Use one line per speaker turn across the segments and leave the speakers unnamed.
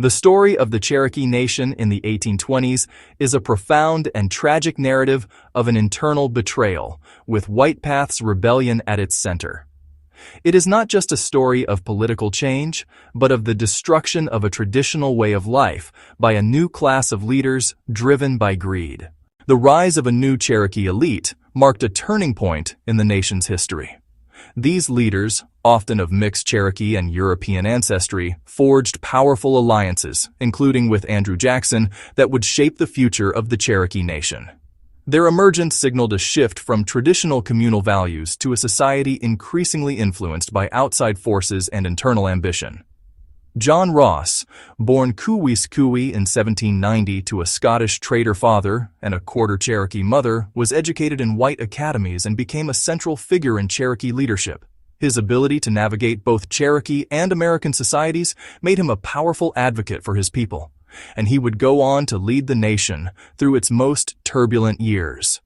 The story of the Cherokee Nation in the 1820s is a profound and tragic narrative of an internal betrayal, with White Path's rebellion at its center. It is not just a story of political change, but of the destruction of a traditional way of life by a new class of leaders driven by greed. The rise of a new Cherokee elite marked a turning point in the nation's history. These leaders, often of mixed Cherokee and European ancestry, forged powerful alliances, including with Andrew Jackson, that would shape the future of the Cherokee Nation. Their emergence signaled a shift from traditional communal values to a society increasingly influenced by outside forces and internal ambition. John Ross, born Cowiescowie in 1790 to a Scottish trader father and a quarter Cherokee mother, was educated in white academies and became a central figure in Cherokee leadership. His ability to navigate both Cherokee and American societies made him a powerful advocate for his people, and he would go on to lead the nation through its most turbulent years.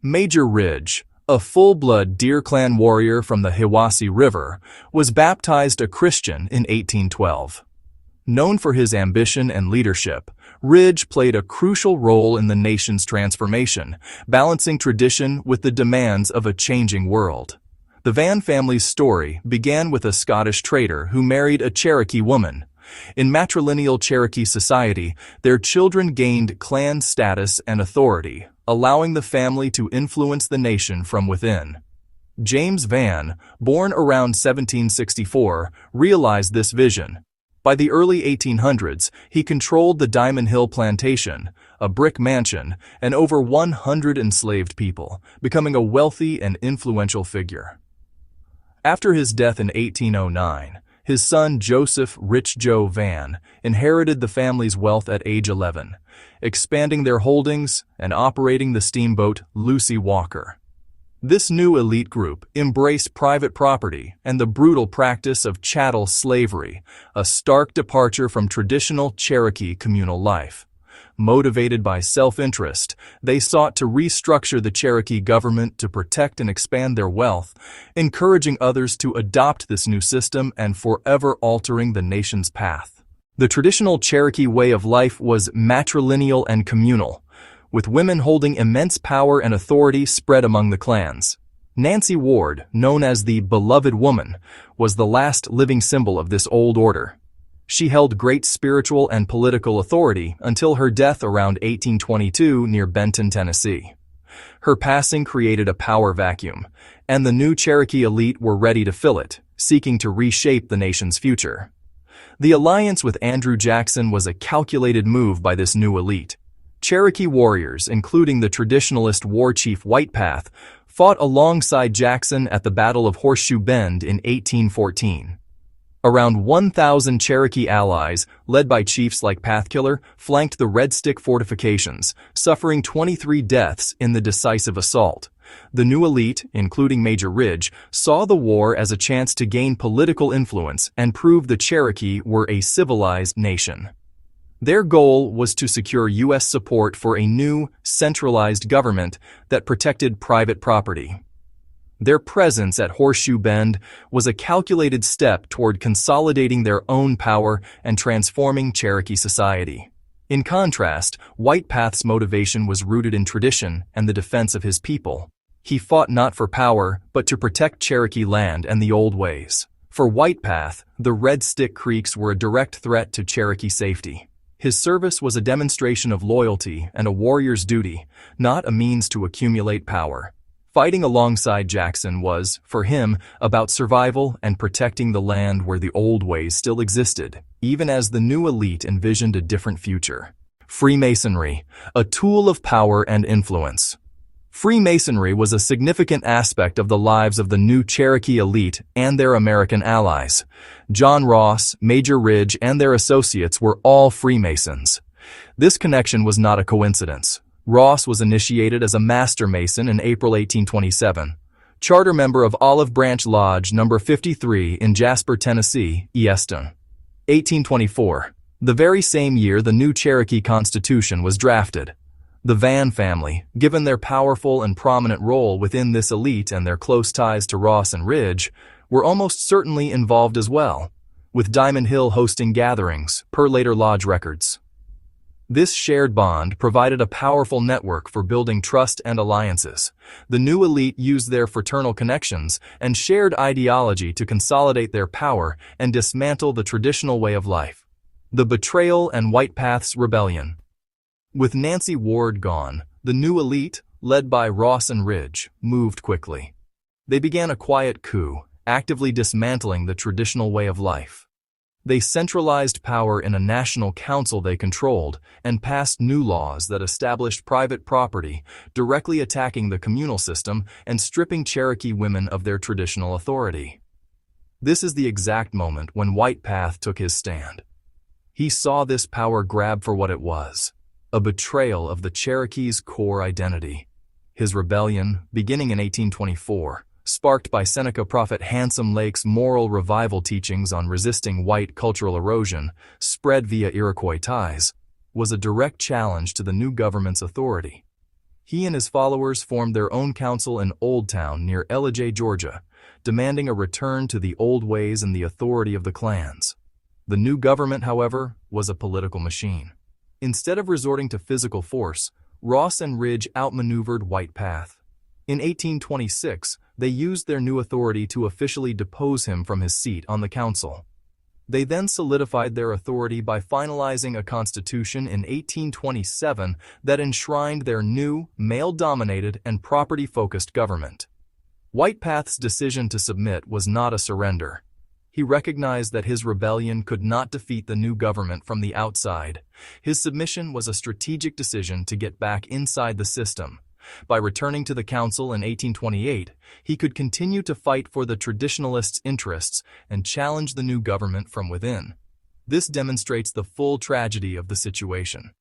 Major Ridge, a full-blood Deer Clan warrior from the Hiwassee River, was baptized a Christian in 1812. Known for his ambition and leadership, Ridge played a crucial role in the nation's transformation, balancing tradition with the demands of a changing world. The Van family's story began with a Scottish trader who married a Cherokee woman. In matrilineal Cherokee society, their children gained clan status and authority, allowing the family to influence the nation from within. James Van, born around 1764, realized this vision. By the early 1800s, he controlled the Diamond Hill Plantation, a brick mansion, and over 100 enslaved people, becoming a wealthy and influential figure. After his death in 1809, his son Joseph Rich Joe Van inherited the family's wealth at age 11, expanding their holdings and operating the steamboat Lucy Walker. This new elite group embraced private property and the brutal practice of chattel slavery, a stark departure from traditional Cherokee communal life. Motivated by self-interest, they sought to restructure the Cherokee government to protect and expand their wealth, encouraging others to adopt this new system and forever altering the nation's path. The traditional Cherokee way of life was matrilineal and communal, with women holding immense power and authority spread among the clans. Nancy Ward, known as the Beloved Woman, was the last living symbol of this old order. She held great spiritual and political authority until her death around 1822 near Benton, Tennessee. Her passing created a power vacuum, and the new Cherokee elite were ready to fill it, seeking to reshape the nation's future. The alliance with Andrew Jackson was a calculated move by this new elite. Cherokee warriors, including the traditionalist war chief White Path, fought alongside Jackson at the Battle of Horseshoe Bend in 1814. Around 1,000 Cherokee allies, led by chiefs like Pathkiller, flanked the Red Stick fortifications, suffering 23 deaths in the decisive assault. The new elite, including Major Ridge, saw the war as a chance to gain political influence and prove the Cherokee were a civilized nation. Their goal was to secure U.S. support for a new, centralized government that protected private property. Their presence at Horseshoe Bend was a calculated step toward consolidating their own power and transforming Cherokee society. In contrast, White Path's motivation was rooted in tradition and the defense of his people. He fought not for power, but to protect Cherokee land and the old ways. For White Path, the Red Stick Creeks were a direct threat to Cherokee safety. His service was a demonstration of loyalty and a warrior's duty, not a means to accumulate power. Fighting alongside Jackson was, for him, about survival and protecting the land where the old ways still existed, even as the new elite envisioned a different future. Freemasonry, a tool of power and influence. Freemasonry was a significant aspect of the lives of the new Cherokee elite and their American allies. John Ross, Major Ridge, and their associates were all Freemasons. This connection was not a coincidence. Ross was initiated as a Master Mason in April 1827, charter member of Olive Branch Lodge No. 53 in Jasper, Tennessee, Easton. 1824. The very same year the new Cherokee Constitution was drafted. The Van family, given their powerful and prominent role within this elite and their close ties to Ross and Ridge, were almost certainly involved as well. with Diamond Hill hosting gatherings, per later lodge records. This shared bond provided a powerful network for building trust and alliances. The new elite used their fraternal connections and shared ideology to consolidate their power and dismantle the traditional way of life. The Betrayal and White Path's Rebellion. With Nancy Ward gone, the new elite, led by Ross and Ridge, moved quickly. They began a quiet coup, actively dismantling the traditional way of life. They centralized power in a national council they controlled and passed new laws that established private property, directly attacking the communal system and stripping Cherokee women of their traditional authority. This is the exact moment when White Path took his stand. He saw this power grab for what it was, a betrayal of the Cherokee's core identity. His rebellion, beginning in 1824, sparked by Seneca Prophet Handsome Lake's moral revival teachings on resisting white cultural erosion, spread via Iroquois ties, was a direct challenge to the new government's authority. He and his followers formed their own council in Old Town near Ellijay, Georgia, demanding a return to the old ways and the authority of the clans. The new government, however, was a political machine. Instead of resorting to physical force, Ross and Ridge outmaneuvered White Path. In 1826, they used their new authority to officially depose him from his seat on the council. They then solidified their authority by finalizing a constitution in 1827 that enshrined their new, male-dominated and property-focused government. White Path's decision to submit was not a surrender. He recognized that his rebellion could not defeat the new government from the outside. His submission was a strategic decision to get back inside the system. By returning to the council in 1828, he could continue to fight for the traditionalists' interests and challenge the new government from within. This demonstrates the full tragedy of the situation.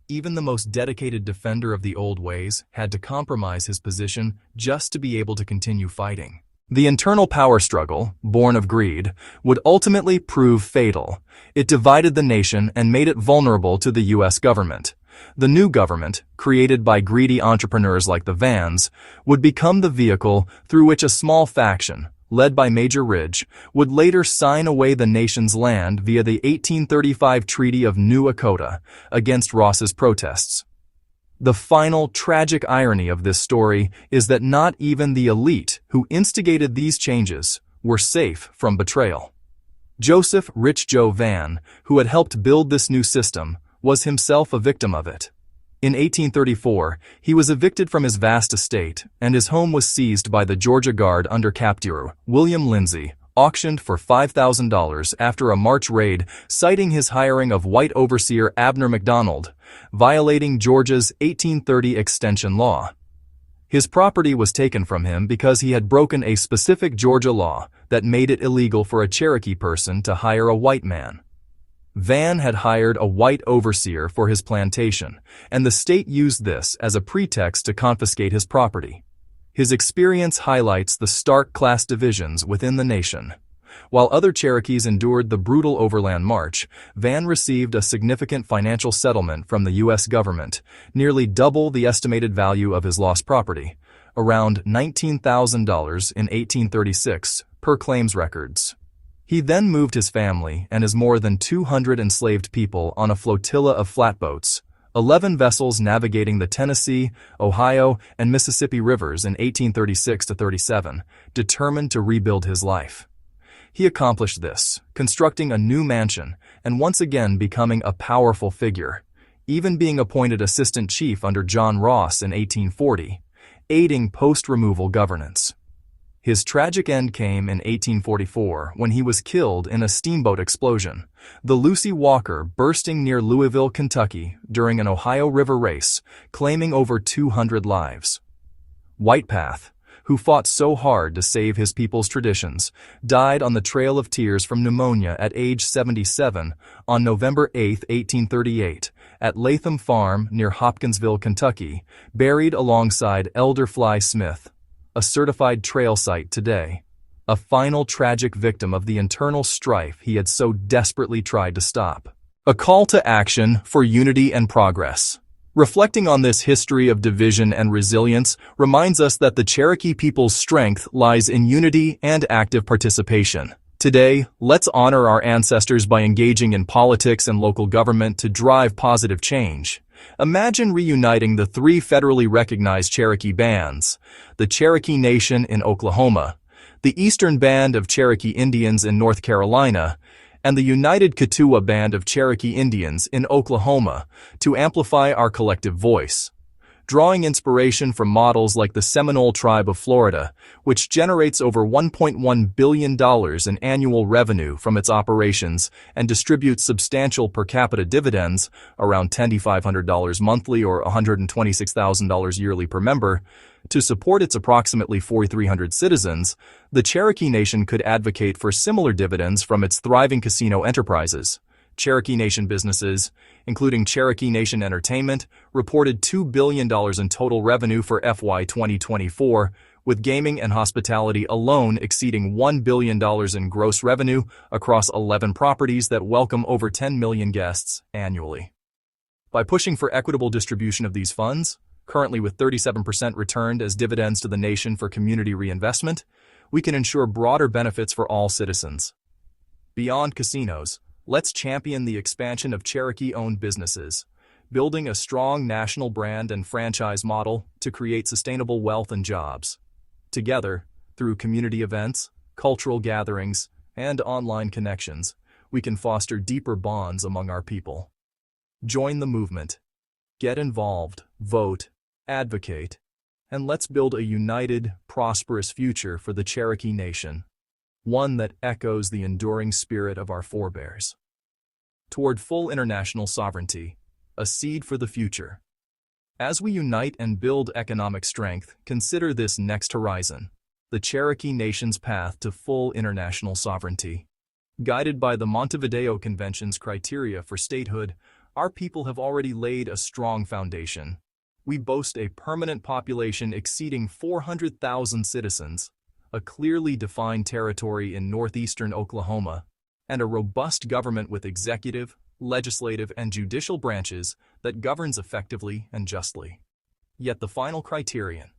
Even the most dedicated defender of the old ways had to compromise his position just to be able to continue fighting. The internal power struggle, born of greed, would ultimately prove fatal. It divided the nation and made it vulnerable to the U.S. government. The new government, created by greedy entrepreneurs like the Vans, would become the vehicle through which a small faction, led by Major Ridge, would later sign away the nation's land via the 1835 Treaty of New Akota against Ross's protests. The final tragic irony of this story is that not even the elite who instigated these changes were safe from betrayal. Joseph Rich Joe Van, who had helped build this new system, was himself a victim of it. In 1834, he was evicted from his vast estate, and his home was seized by the Georgia Guard under Captain William Lindsay, auctioned for $5,000 after a March raid citing his hiring of white overseer Abner McDonald, violating Georgia's 1830 extension law. His property was taken from him because he had broken a specific Georgia law that made it illegal for a Cherokee person to hire a white man. Van had hired a white overseer for his plantation, and the state used this as a pretext to confiscate his property. His experience highlights the stark class divisions within the nation. While other Cherokees endured the brutal overland march, Van received a significant financial settlement from the U.S. government, nearly double the estimated value of his lost property, around $19,000 in 1836, per claims records. He then moved his family and his more than 200 enslaved people on a flotilla of flatboats, 11 vessels navigating the Tennessee, Ohio, and Mississippi rivers in 1836–37, determined to rebuild his life. He accomplished this, constructing a new mansion and once again becoming a powerful figure, even being appointed assistant chief under John Ross in 1840, aiding post-removal governance. His tragic end came in 1844 when he was killed in a steamboat explosion, the Lucy Walker bursting near Louisville, Kentucky during an Ohio River race, claiming over 200 lives. White Path, who fought so hard to save his people's traditions, died on the Trail of Tears from pneumonia at age 77 on November 8, 1838, at Latham Farm near Hopkinsville, Kentucky, buried alongside Elder Fly Smith, a certified trail site today, a final tragic victim of the internal strife he had so desperately tried to stop. A call to action for unity and progress. Reflecting on this history of division and resilience reminds us that the Cherokee people's strength lies in unity and active participation. Today, let's honor our ancestors by engaging in politics and local government to drive positive change. Imagine reuniting the three federally recognized Cherokee bands: the Cherokee Nation in Oklahoma, the Eastern Band of Cherokee Indians in North Carolina, and the United Kituwa Band of Cherokee Indians in Oklahoma, to amplify our collective voice. Drawing inspiration from models like the Seminole Tribe of Florida, which generates over $1.1 billion in annual revenue from its operations and distributes substantial per capita dividends, around $2,500 monthly or $126,000 yearly per member, to support its approximately 4,300 citizens, the Cherokee Nation could advocate for similar dividends from its thriving casino enterprises. Cherokee Nation businesses, including Cherokee Nation Entertainment, reported $2 billion in total revenue for FY 2024, with gaming and hospitality alone exceeding $1 billion in gross revenue across 11 properties that welcome over 10 million guests annually. By pushing for equitable distribution of these funds, currently with 37% returned as dividends to the nation for community reinvestment, we can ensure broader benefits for all citizens. Beyond casinos, let's champion the expansion of Cherokee-owned businesses, building a strong national brand and franchise model to create sustainable wealth and jobs. Together, through community events, cultural gatherings, and online connections, we can foster deeper bonds among our people. Join the movement. Get involved, vote, advocate, and let's build a united, prosperous future for the Cherokee Nation. One that echoes the enduring spirit of our forebears. Toward full international sovereignty, a seed for the future. As we unite and build economic strength, consider this next horizon: the Cherokee Nation's path to full international sovereignty. Guided by the Montevideo Convention's criteria for statehood, our people have already laid a strong foundation. We boast a permanent population exceeding 400,000 citizens, a clearly defined territory in northeastern Oklahoma, and a robust government with executive, legislative, and judicial branches that governs effectively and justly. Yet the final criterion,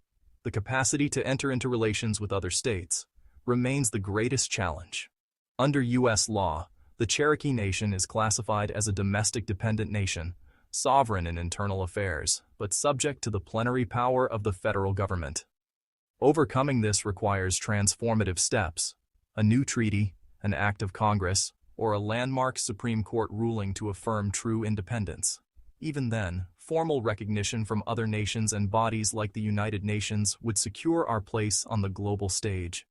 the capacity to enter into relations with other states, remains the greatest challenge. Under U.S. law, the Cherokee Nation is classified as a domestic dependent nation, sovereign in internal affairs, but subject to the plenary power of the federal government. Overcoming this requires transformative steps: a new treaty, an act of Congress, or a landmark Supreme Court ruling to affirm true independence. Even then, formal recognition from other nations and bodies like the United Nations would secure our place on the global stage.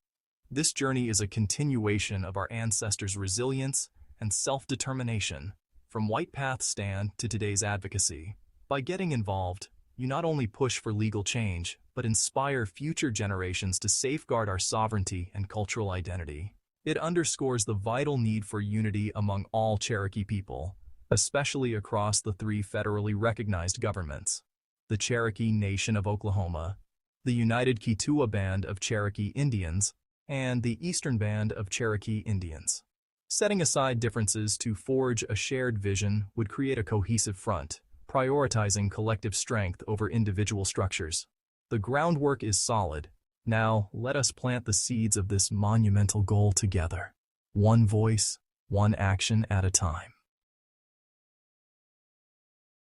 This journey is a continuation of our ancestors' resilience and self-determination, from White Path's stand to today's advocacy. By getting involved, you not only push for legal change, but inspire future generations to safeguard our sovereignty and cultural identity. It underscores the vital need for unity among all Cherokee people, especially across the three federally recognized governments: the Cherokee Nation of Oklahoma, the United Kituwa Band of Cherokee Indians, and the Eastern Band of Cherokee Indians. Setting aside differences to forge a shared vision would create a cohesive front, prioritizing collective strength over individual structures. The groundwork is solid. Now, let us plant the seeds of this monumental goal together. One voice, one action at a time.